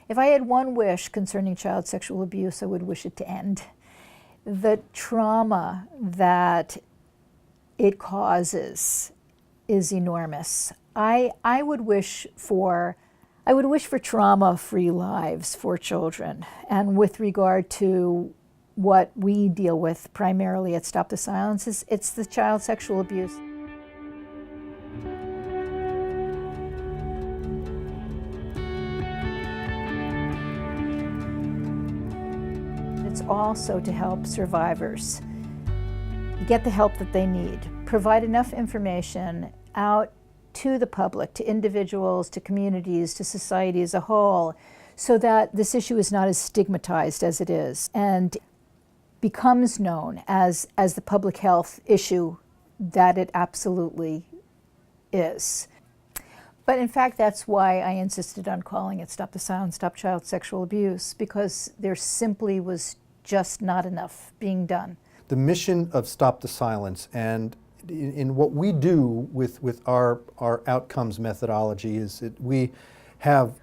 If I had one wish concerning child sexual abuse, I would wish it to end. The trauma that it causes is enormous. I would wish for trauma-free lives for children. And with regard to what we deal with primarily at Stop the Silence, it's the child sexual abuse. It's also to help survivors get the help that they need, provide enough information out to the public, to individuals, to communities, to society as a whole, so that this issue is not as stigmatized as it is and becomes known as the public health issue that it absolutely is. But in fact, that's why I insisted on calling it Stop the Silence, Stop Child Sexual Abuse, because there simply was just not enough being done. The mission of Stop the Silence and in what we do with our outcomes methodology is that we have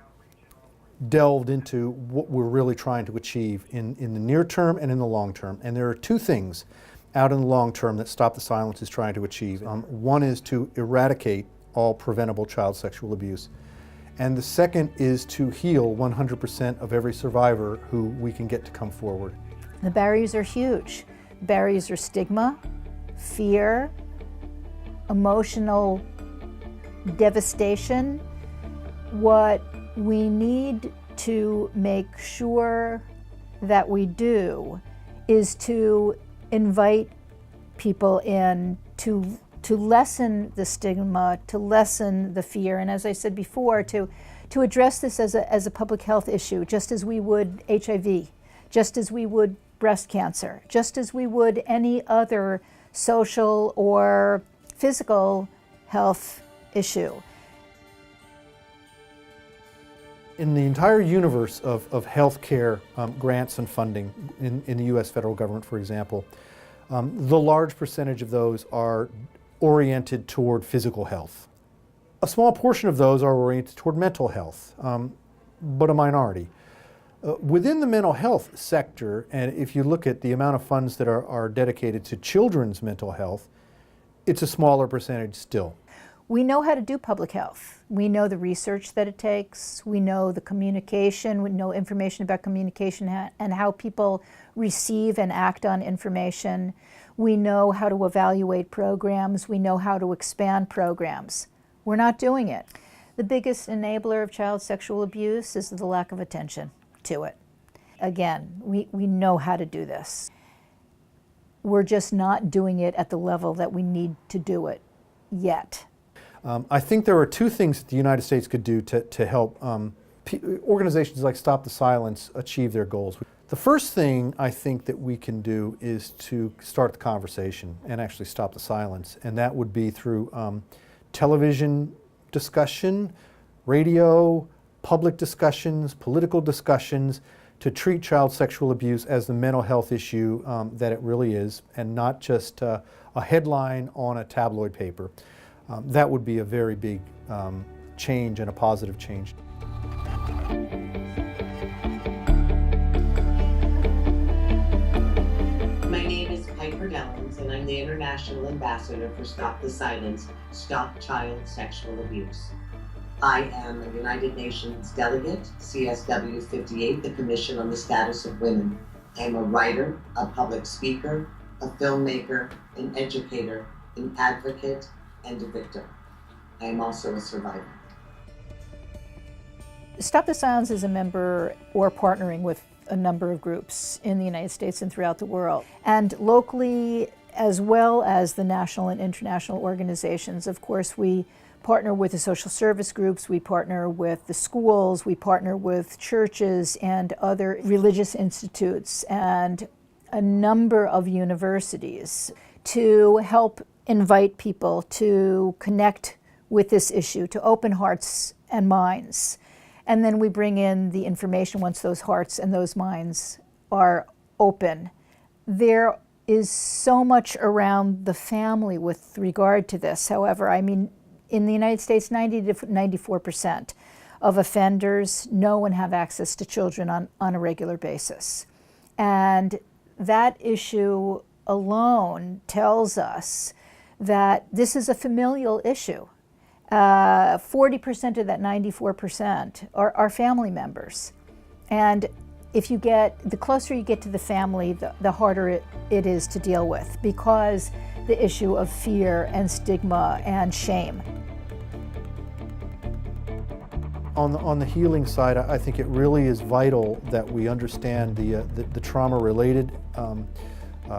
delved into what we're really trying to achieve in the near term and in the long term. And there are two things out in the long term that Stop the Silence is trying to achieve. One is to eradicate all preventable child sexual abuse. And the second is to heal 100% of every survivor who we can get to come forward. The barriers are huge. Barriers are stigma, fear, emotional devastation. What we need to make sure that we do is to invite people in to lessen the stigma, to lessen the fear, and as I said before, to address this as a public health issue, just as we would HIV, just as we would breast cancer, just as we would any other social or physical health issue. In the entire universe of healthcare grants and funding in the U.S. federal government, for example, the large percentage of those are oriented toward physical health. A small portion of those are oriented toward mental health, but a minority. Within the mental health sector, and if you look at the amount of funds that are dedicated to children's mental health, it's a smaller percentage still. We know how to do public health. We know the research that it takes. We know the communication. We know information about communication and how people receive and act on information. We know how to evaluate programs. We know how to expand programs. We're not doing it. The biggest enabler of child sexual abuse is the lack of attention to it. Again, we know how to do this. We're just not doing it at the level that we need to do it yet. I think there are two things that the United States could do to help organizations like Stop the Silence achieve their goals. The first thing I think that we can do is to start the conversation and actually stop the silence, and that would be through television discussion, radio, public discussions, political discussions, to treat child sexual abuse as the mental health issue that it really is, and not just a headline on a tabloid paper. That would be a very big change and a positive change. My name is Piper Dellins, and I'm the International Ambassador for Stop the Silence, Stop Child Sexual Abuse. I am a United Nations delegate, CSW 58, the Commission on the Status of Women. I am a writer, a public speaker, a filmmaker, an educator, an advocate, and a victim. I am also a survivor. Stop the Silence is a member or partnering with a number of groups in the United States and throughout the world. And locally, as well as the national and international organizations, of course, we partner with the social service groups, we partner with the schools, we partner with churches and other religious institutes and a number of universities to help invite people to connect with this issue, to open hearts and minds. And then we bring in the information once those hearts and those minds are open. There is so much around the family with regard to this. However, I mean, in the United States, 90 to 94% of offenders know and have access to children on a regular basis. And that issue alone tells us that this is a familial issue. 40% of that 94% are family members. And if you get, the closer you get to the family, the harder it is to deal with, because the issue of fear and stigma and shame. On the healing side, I think it really is vital that we understand the trauma-related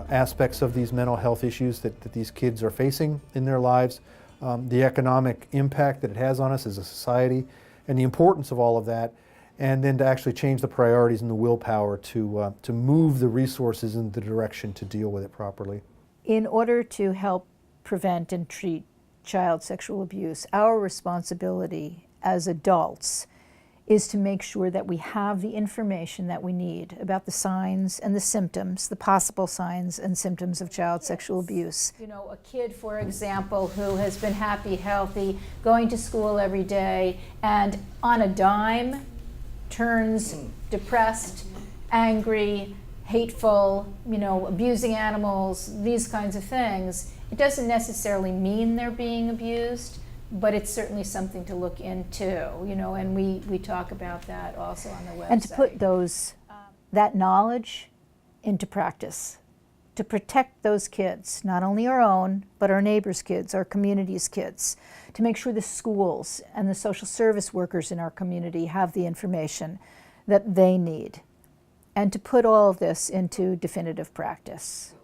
aspects of these mental health issues that these kids are facing in their lives, the economic impact that it has on us as a society, and the importance of all of that, and then to actually change the priorities and the willpower to move the resources in the direction to deal with it properly. In order to help prevent and treat child sexual abuse, our responsibility as adults is to make sure that we have the information that we need about the signs and the symptoms, the possible signs and symptoms of child sexual abuse. You know, a kid, for example, who has been happy, healthy, going to school every day, and on a dime turns depressed, angry, hateful, you know, abusing animals, these kinds of things. It doesn't necessarily mean they're being abused, but it's certainly something to look into, you know, and we talk about that also on the website. And to put that knowledge into practice, to protect those kids, not only our own, but our neighbors' kids, our community's kids, to make sure the schools and the social service workers in our community have the information that they need, and to put all of this into definitive practice.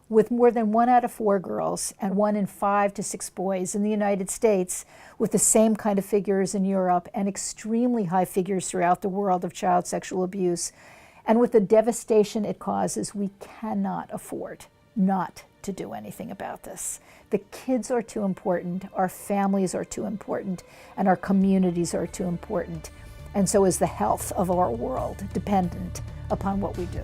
With more than 1 out of 4 girls and 1 in 5 to 6 boys in the United States, with the same kind of figures in Europe and extremely high figures throughout the world of child sexual abuse, and with the devastation it causes, we cannot afford not to do anything about this. The kids are too important, our families are too important, and our communities are too important. And so is the health of our world dependent upon what we do.